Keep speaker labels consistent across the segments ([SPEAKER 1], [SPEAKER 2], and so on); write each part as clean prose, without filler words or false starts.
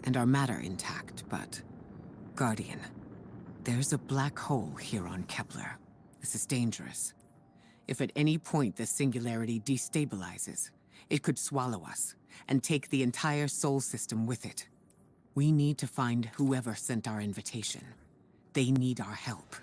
[SPEAKER 1] and our matter intact, but... Guardian, there's a black hole here on Kepler. This is dangerous. If at any point the singularity destabilizes, it could swallow us, and take the entire Sol system with it. We need to find whoever sent our invitation. They need our help.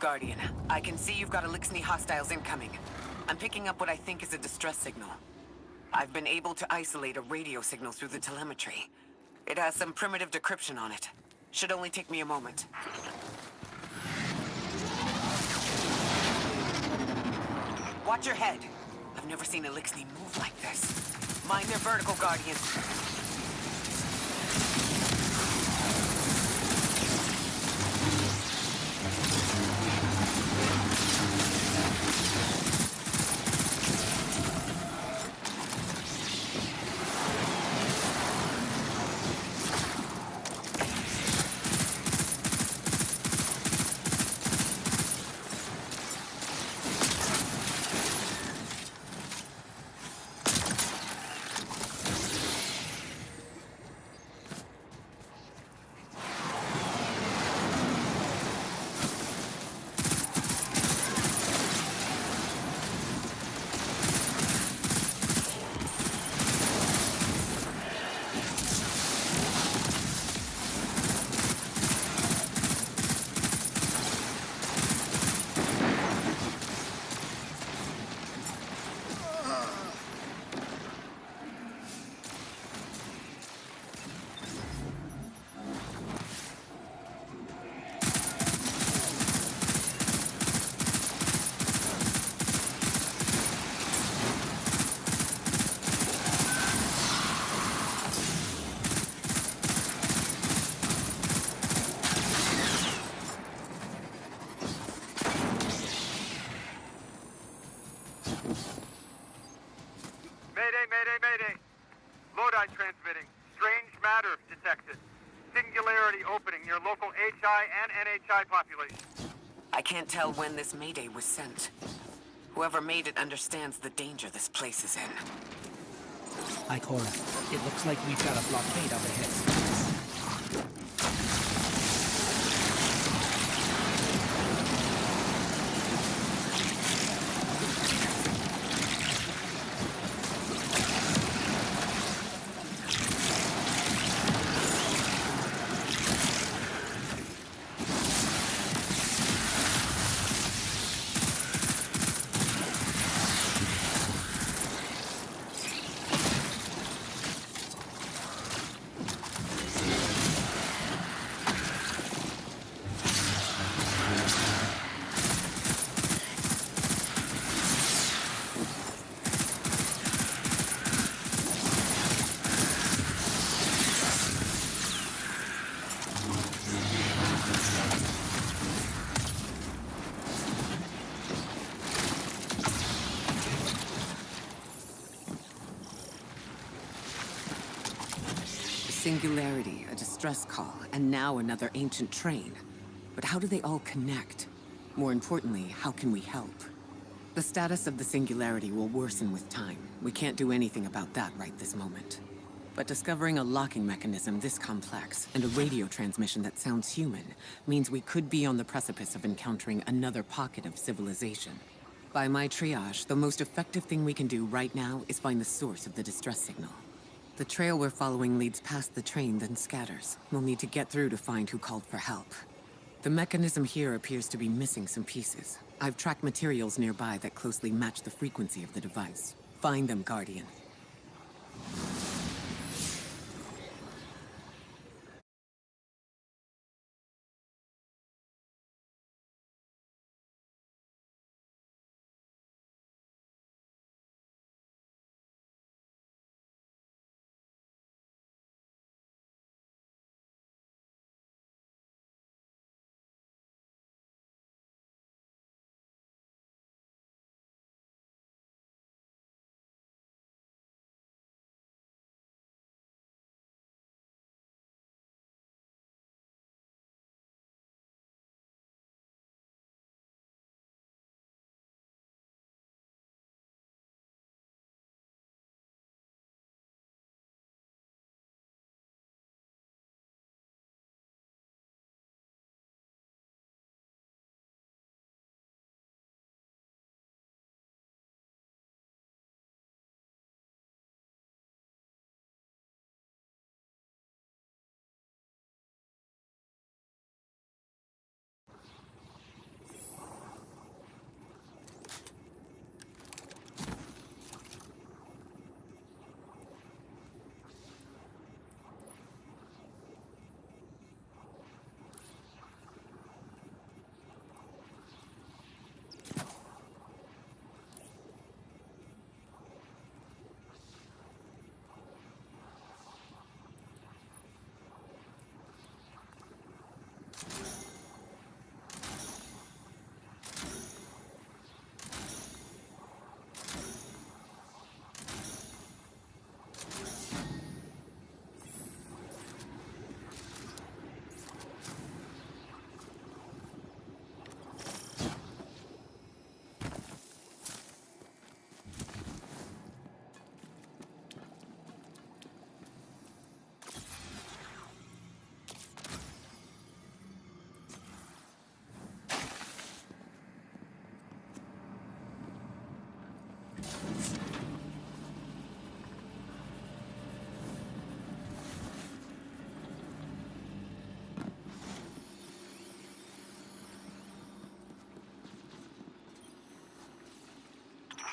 [SPEAKER 1] Guardian, I can see you've got Elixni hostiles incoming. I'm picking up what I think is a distress signal. I've been able to isolate a radio signal through the telemetry. It has some primitive decryption on it. Should only take me a moment. Watch your head. I've never seen Elixni move like this. Mind their vertical, Guardian.
[SPEAKER 2] Mayday! Lodi transmitting. Strange matter detected. Singularity opening near local HI and NHI population.
[SPEAKER 1] I can't tell when this mayday was sent. Whoever made it understands the danger this place is in.
[SPEAKER 3] Ikora, it looks like we've got a blockade up ahead.
[SPEAKER 1] Singularity, a distress call, and now another ancient train. But how do they all connect? More importantly, how can we help? The status of the Singularity will worsen with time. We can't do anything about that right this moment. But discovering a locking mechanism this complex, and a radio transmission that sounds human, means we could be on the precipice of encountering another pocket of civilization. By my triage, the most effective thing we can do right now is find the source of the distress signal. The trail we're following leads past the train, then scatters. We'll need to get through to find who called for help. The mechanism here appears to be missing some pieces. I've tracked materials nearby that closely match the frequency of the device. Find them, Guardian.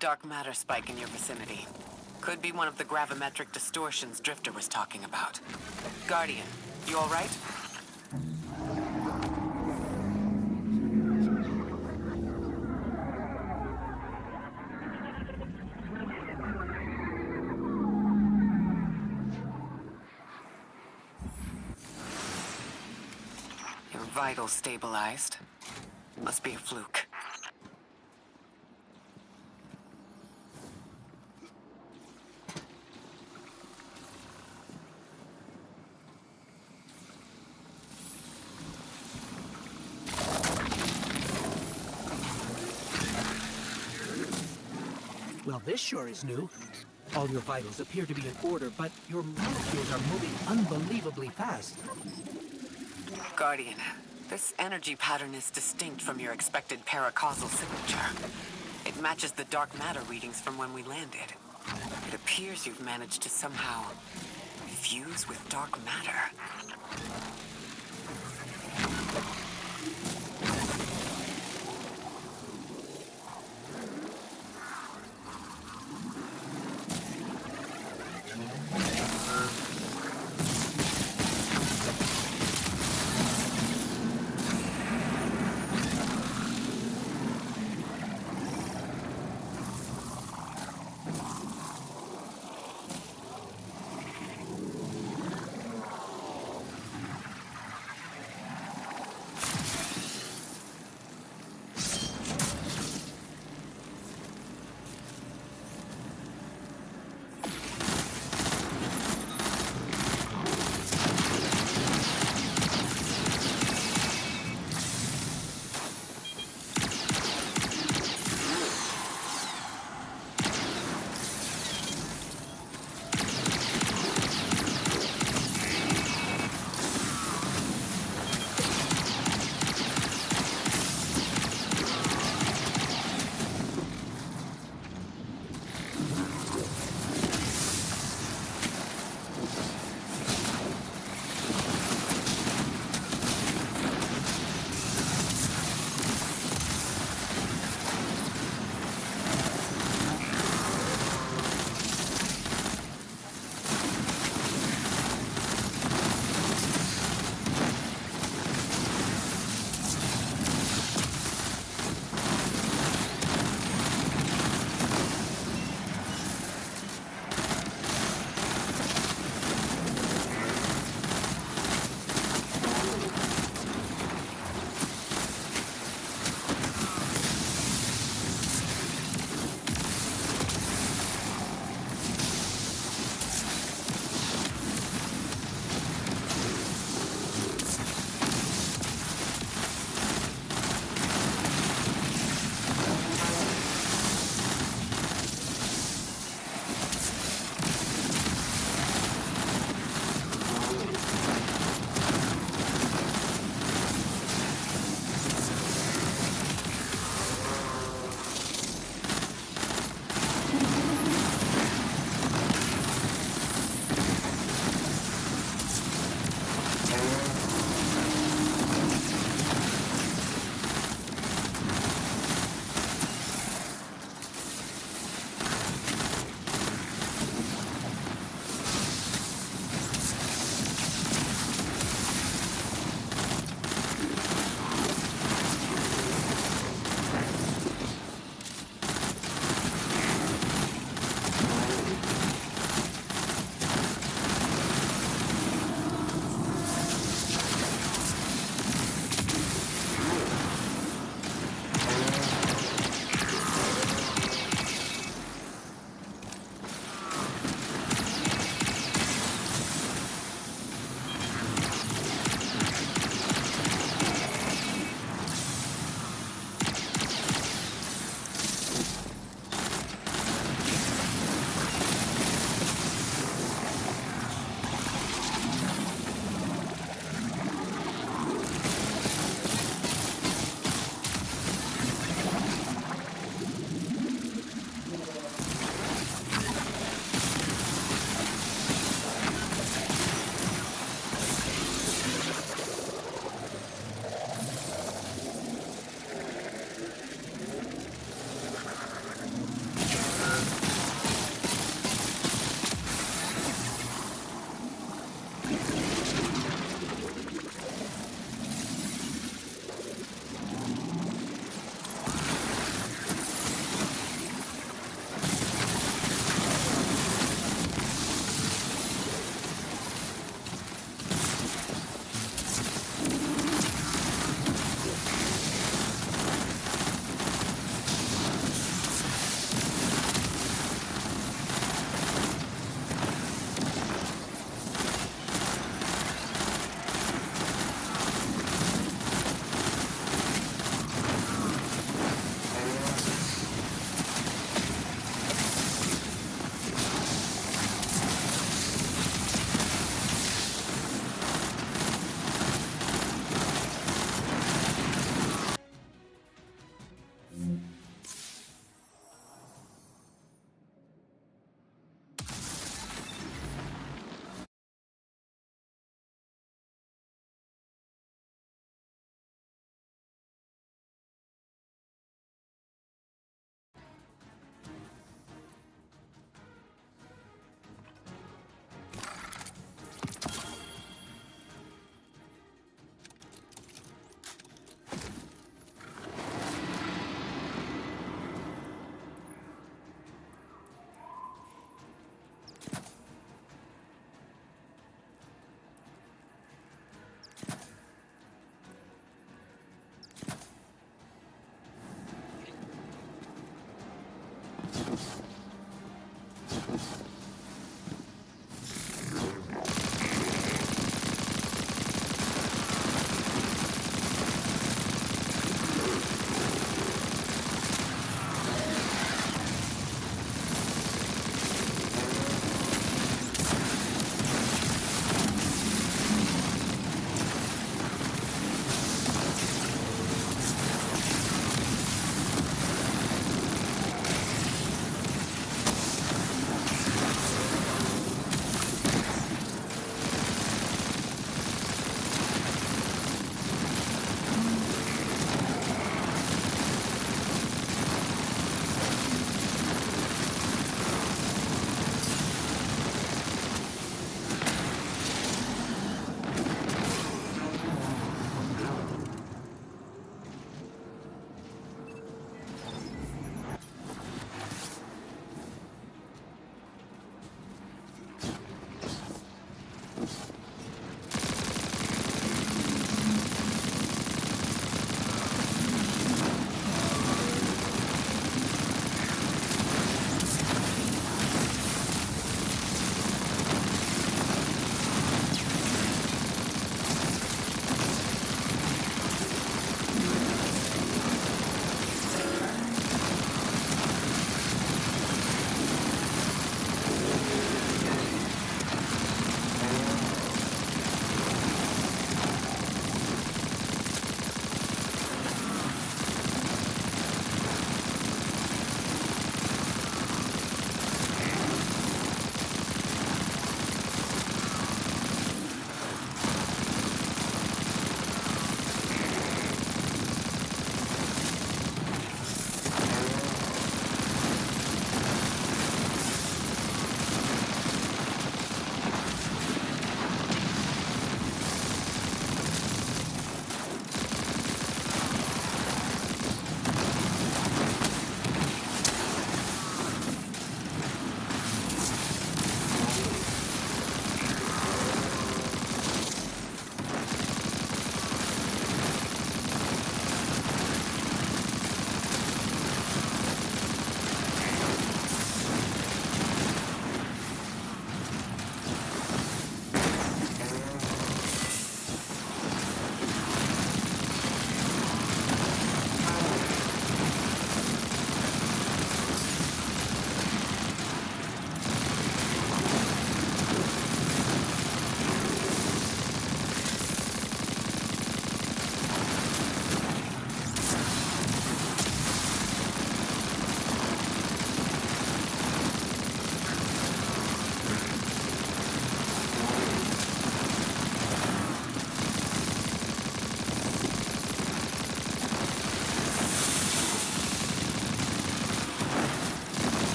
[SPEAKER 1] Dark matter spike in your vicinity. Could be one of the gravimetric distortions Drifter was talking about. Guardian, you all right? Your vitals stabilized. Must be a fluke.
[SPEAKER 3] Well, this sure is new. All your vitals appear to be in order, but your molecules are moving unbelievably fast.
[SPEAKER 1] Guardian, this energy pattern is distinct from your expected paracausal signature. It matches the dark matter readings from when we landed. It appears you've managed to somehow fuse with dark matter.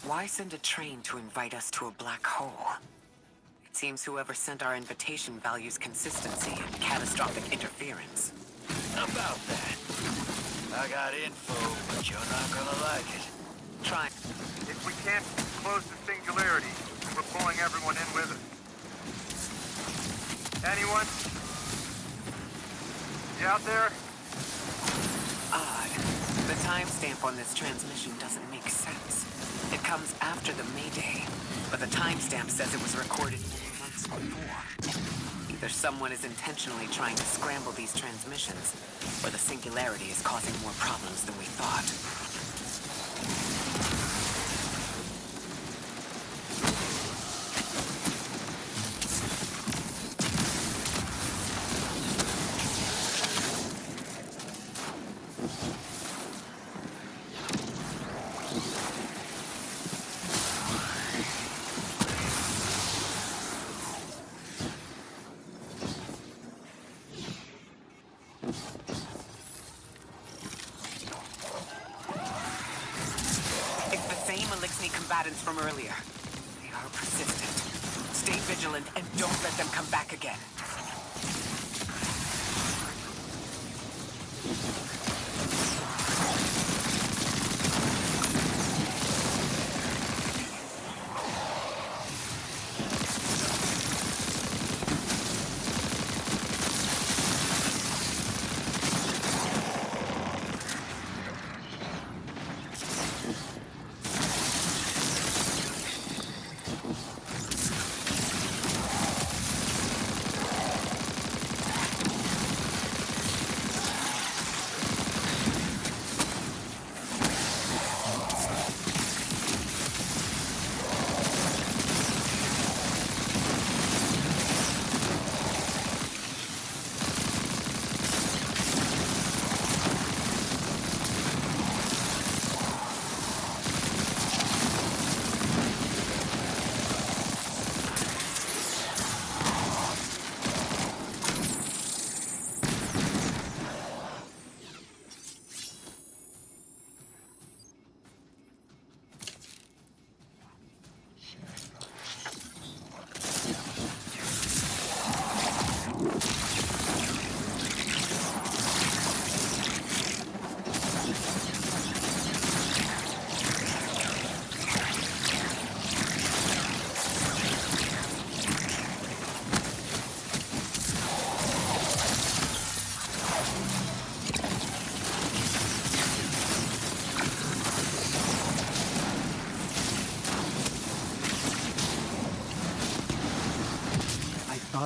[SPEAKER 1] Why send a train to invite us to a black hole? It seems whoever sent our invitation values consistency and catastrophic interference.
[SPEAKER 4] About that. I got info, but you're not gonna like it.
[SPEAKER 1] Try.
[SPEAKER 2] If we can't close the singularity, we're pulling everyone in with us. Anyone? You out there?
[SPEAKER 1] Odd. The timestamp on this transmission doesn't make sense. It comes after the Mayday, but the timestamp says it was recorded many months before. Either someone is intentionally trying to scramble these transmissions, or the singularity is causing more problems than we thought. Combatants from earlier. They are persistent. Stay vigilant and don't let them come back again.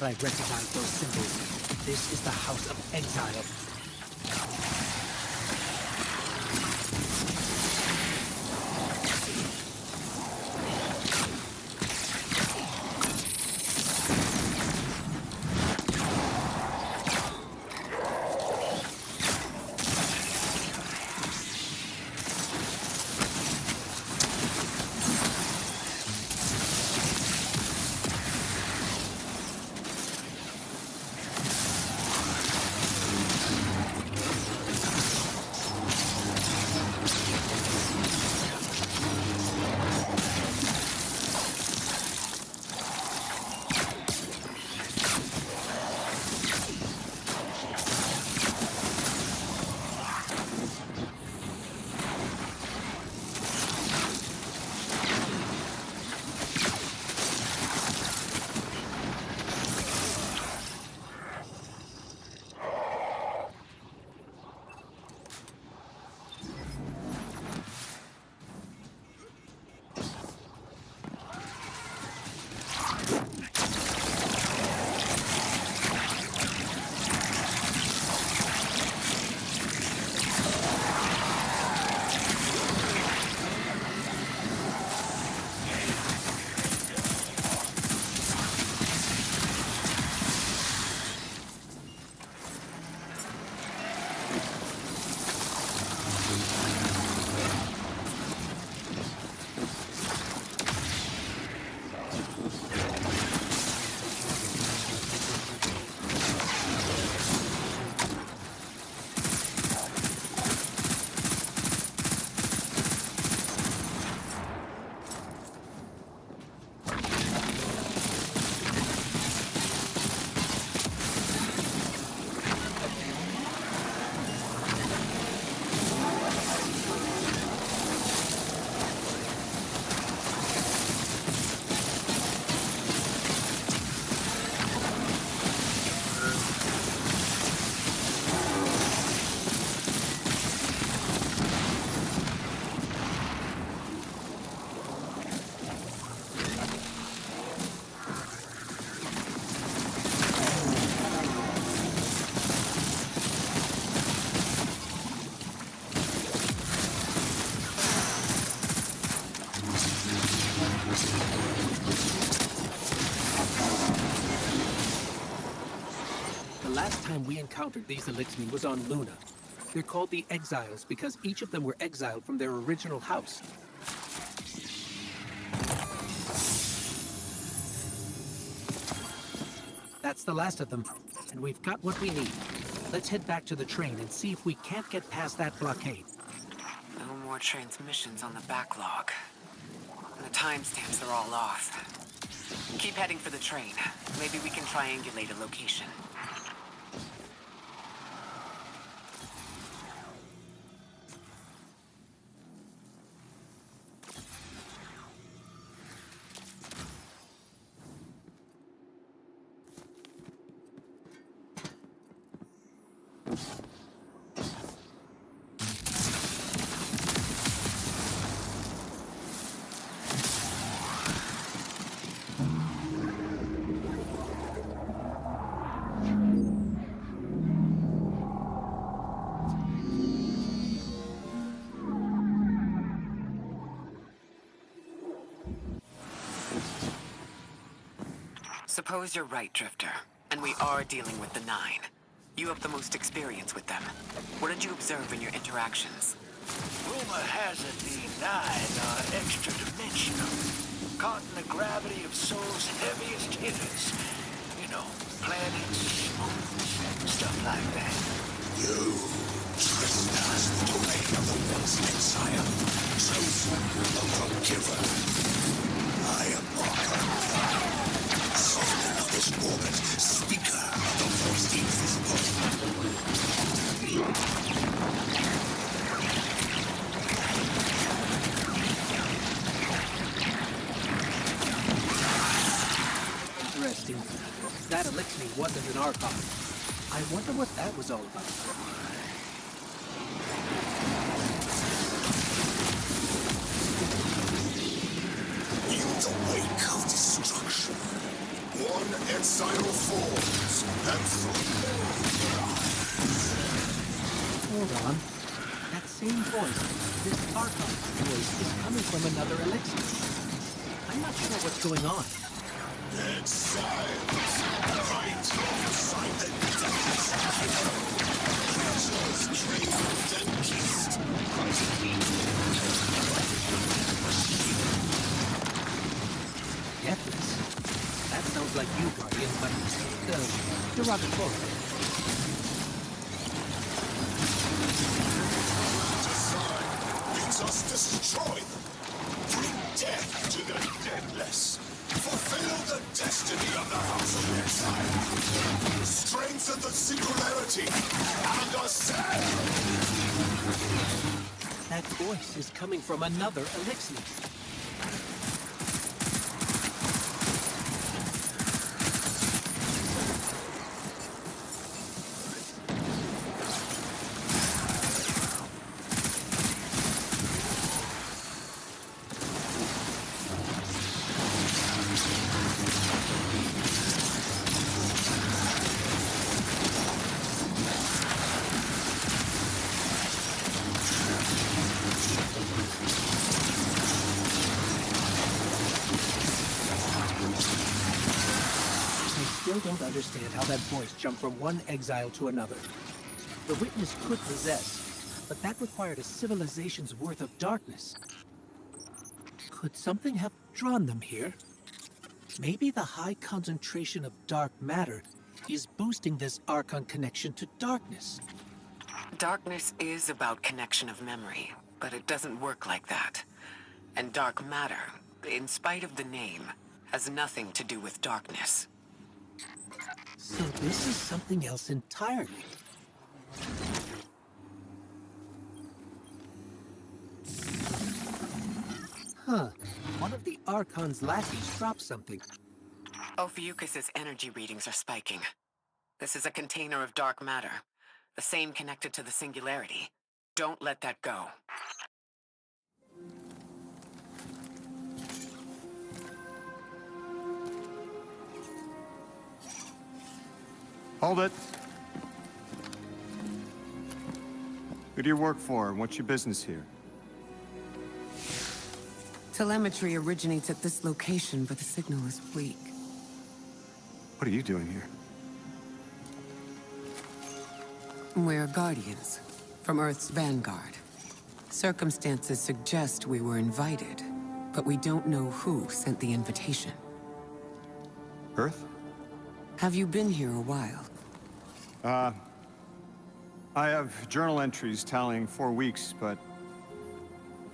[SPEAKER 3] I recognize those symbols. This is the House of Exile. last time we encountered these Elixni was on Luna. They're called the Exiles because each of them were exiled from their original house. That's the last of them, and we've got what we need. Let's head back to the train and see if we can't get past that blockade.
[SPEAKER 1] No more transmissions on the backlog. And the timestamps are all off. Keep heading for the train. Maybe we can triangulate a location. Suppose you're right, Drifter, and we are dealing with the Nine. You have the most experience with them. What did you observe in your interactions?
[SPEAKER 4] Rumor has it the Nine are extra-dimensional, caught in the gravity of Soul's heaviest hitters. You know, planets, moons, stuff like that.
[SPEAKER 5] You trespass the domain of the once exile, chosen of the giver. I am Archon, sovereign of this orbit, speaker of the voice invisible.
[SPEAKER 3] Interesting. That Elixni wasn't an Archon. I wonder what that was all about.
[SPEAKER 5] In the wake of destruction, one exile falls, and
[SPEAKER 3] Hold on. That same voice, this Archon voice, is coming from another Elixni. I'm not sure what's going on.
[SPEAKER 5] exiles, right alongside the death's shadow. Creatures trained and kissed.
[SPEAKER 3] Deathless? That sounds like you, Guardian, but derogatory.
[SPEAKER 5] Design bids us destroy them. Bring death to the deadless. Fulfill the destiny of the House of Exile. Strengthen the singularity and ascend.
[SPEAKER 3] That voice is coming from another Elixni. I still don't understand how that voice jumped from one exile to another. The Witness could possess, but that required a civilization's worth of darkness. Could something have drawn them here? Maybe the high concentration of dark matter is boosting this Archon connection to darkness.
[SPEAKER 1] Darkness is about connection of memory, but it doesn't work like that. And dark matter, in spite of the name, has nothing to do with darkness.
[SPEAKER 3] So this is something else entirely. Huh. One of the Archon's lackeys dropped something.
[SPEAKER 1] Ophiuchus's energy readings are spiking. This is a container of dark matter, the same connected to the singularity. Don't let that go.
[SPEAKER 2] Hold it. Who do you work for, and what's your business here?
[SPEAKER 1] Telemetry originates at this location, but the signal is weak.
[SPEAKER 2] What are you doing here?
[SPEAKER 1] We're guardians from Earth's vanguard. Circumstances suggest we were invited, but we don't know who sent the invitation.
[SPEAKER 6] Earth?
[SPEAKER 1] Have you been here a while?
[SPEAKER 6] I have journal entries tallying 4 weeks, but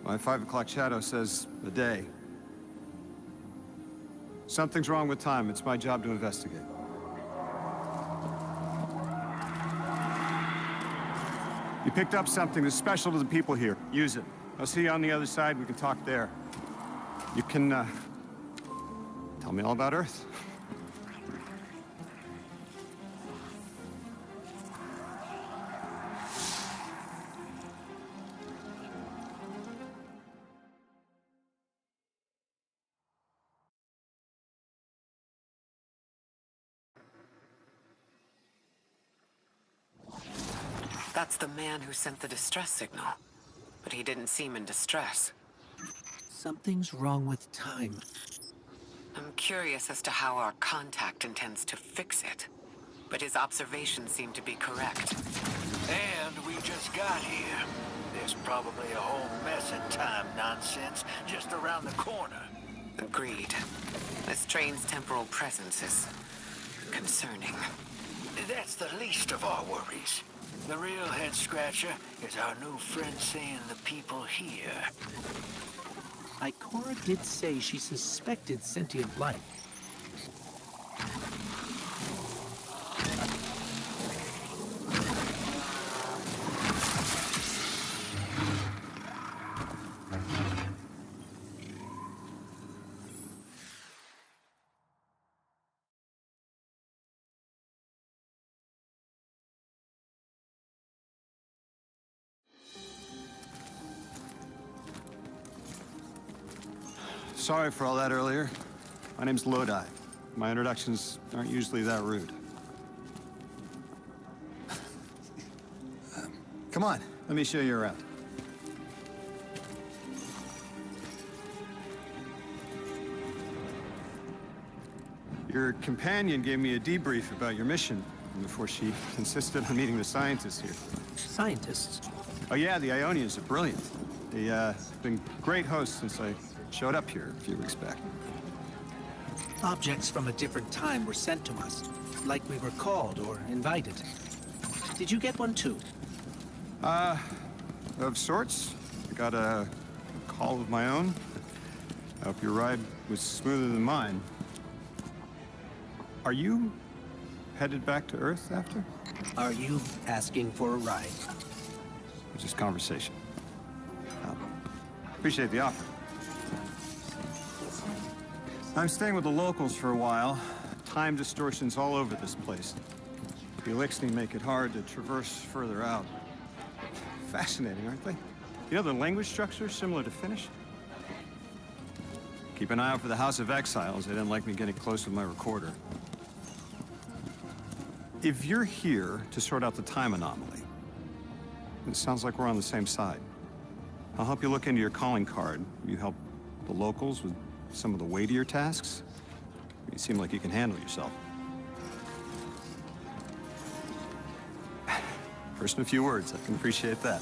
[SPEAKER 6] my 5 o'clock shadow says a day. Something's wrong with time. It's my job to investigate. You picked up something that's special to the people here. Use it. I'll see you on the other side. We can talk there. You can, tell me all about Earth.
[SPEAKER 1] That's the man who sent the distress signal. But he didn't seem in distress.
[SPEAKER 3] Something's wrong with time.
[SPEAKER 1] I'm curious as to how our contact intends to fix it. But his observations seem to be correct.
[SPEAKER 4] And we just got here. There's probably a whole mess of time nonsense just around the corner.
[SPEAKER 1] Agreed. This train's temporal presence is concerning.
[SPEAKER 4] That's the least of our worries. The real head-scratcher is our new friend saying the people here.
[SPEAKER 3] Ikora did say she suspected sentient life.
[SPEAKER 6] Sorry for all that earlier. My name's Lodi. My introductions aren't usually that rude. Come on, let me show you around. Your companion gave me a debrief about your mission before she insisted on meeting the scientists here.
[SPEAKER 3] Scientists?
[SPEAKER 6] Oh yeah, the Ionians are brilliant. They've been great hosts since I showed up here a few weeks back.
[SPEAKER 3] Objects from a different time were sent to us, like we were called or invited. Did you get one too?
[SPEAKER 6] Of sorts. I got a call of my own. I hope your ride was smoother than mine. Are you headed back to Earth after?
[SPEAKER 3] Are you asking for a ride?
[SPEAKER 6] Just conversation. Appreciate the offer. I'm staying with the locals for a while. Time distortions all over this place. The Elixni make it hard to traverse further out. Fascinating, aren't they? You know, the language structure is similar to Finnish. Keep an eye out for the House of Exiles. They didn't like me getting close with my recorder. If you're here to sort out the time anomaly, it sounds like we're on the same side. I'll help you look into your calling card. You help the locals with some of the weightier tasks. You seem like you can handle yourself. First in a few words, I can appreciate that.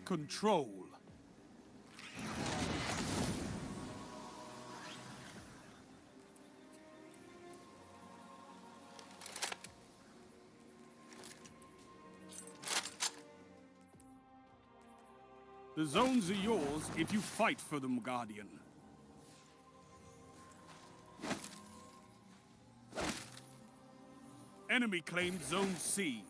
[SPEAKER 7] control. The zones are yours if you fight for them, Guardian. Enemy claimed Zone C.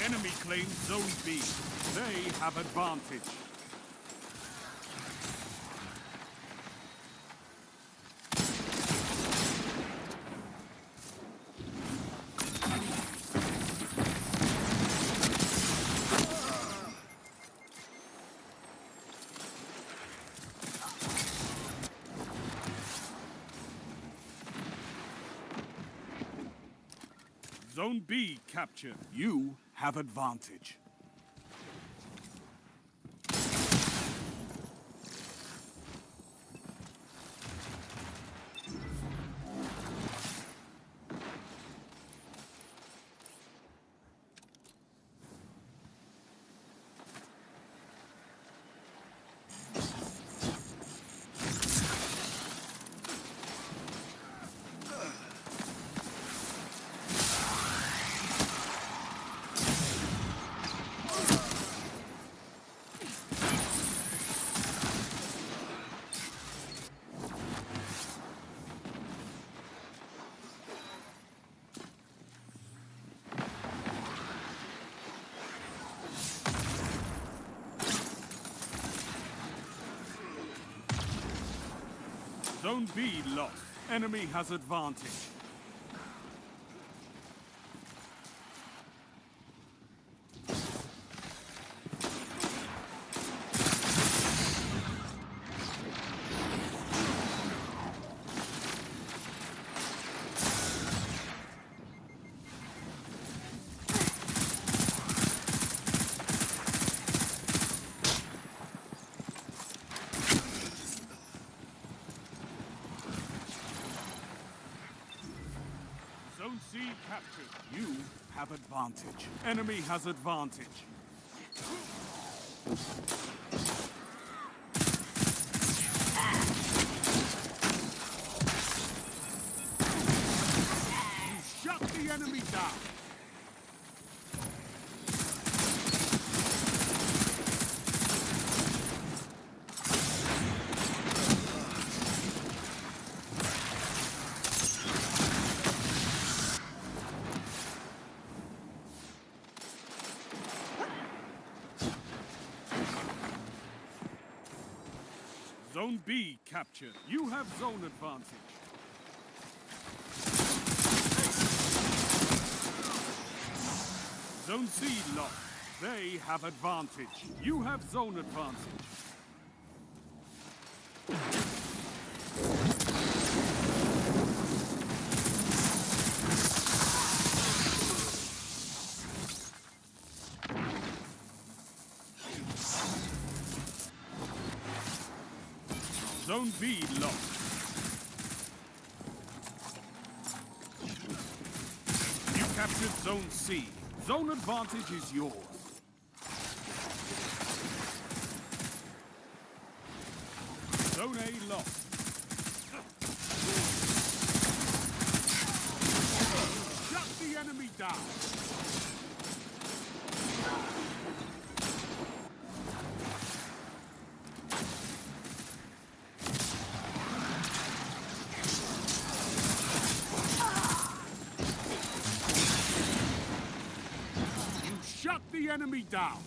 [SPEAKER 7] Enemy claims Zone B. They have advantage. Zone B captured. You have advantage. Zone B lost. Enemy has advantage. Zone C captured. You have advantage. Enemy has advantage. You shut the enemy down. Zone B captured. You have zone advantage. Zone C lost. They have advantage. You have zone advantage. Zone B lost. You captured Zone C. Zone advantage is yours. Zone A lost. Shut the enemy down. Shut the enemy down!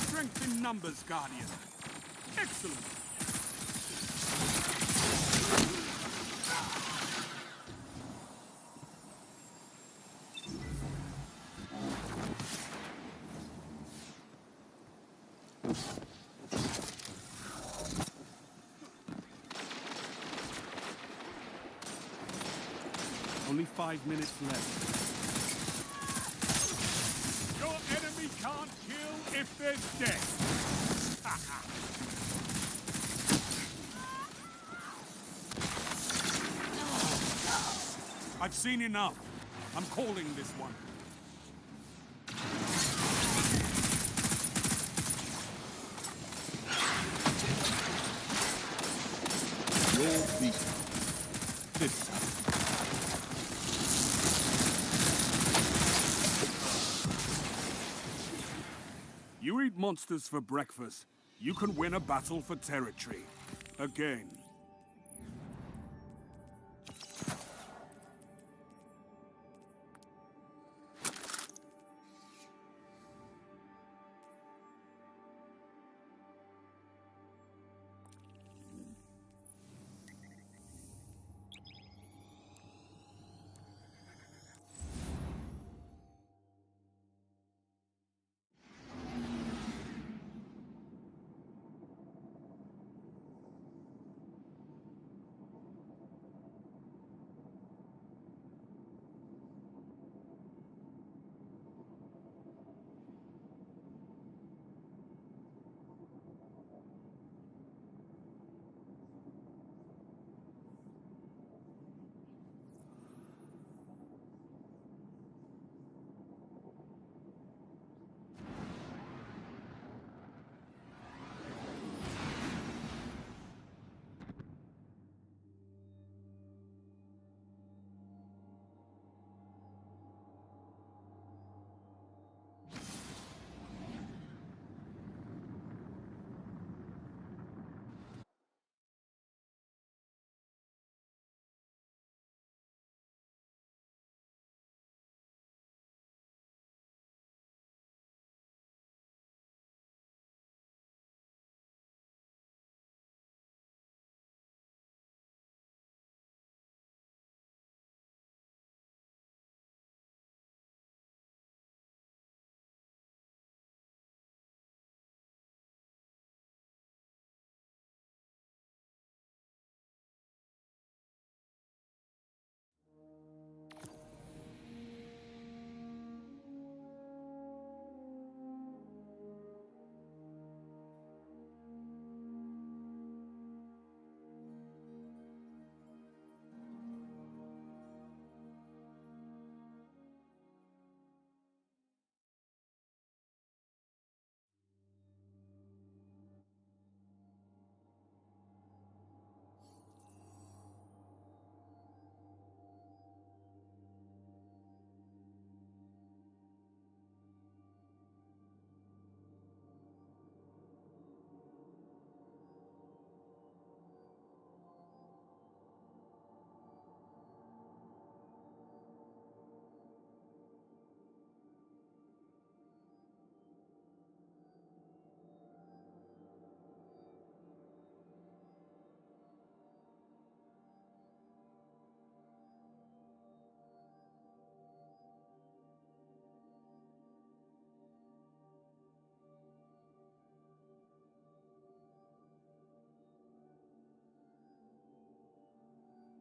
[SPEAKER 7] Strength in numbers, Guardian. Excellent! Only 5 minutes left. Your enemy can't kill if there's death. I've seen enough. I'm calling this one.
[SPEAKER 5] Your beat.
[SPEAKER 7] This side. You eat monsters for breakfast. You can win a battle for territory. Again.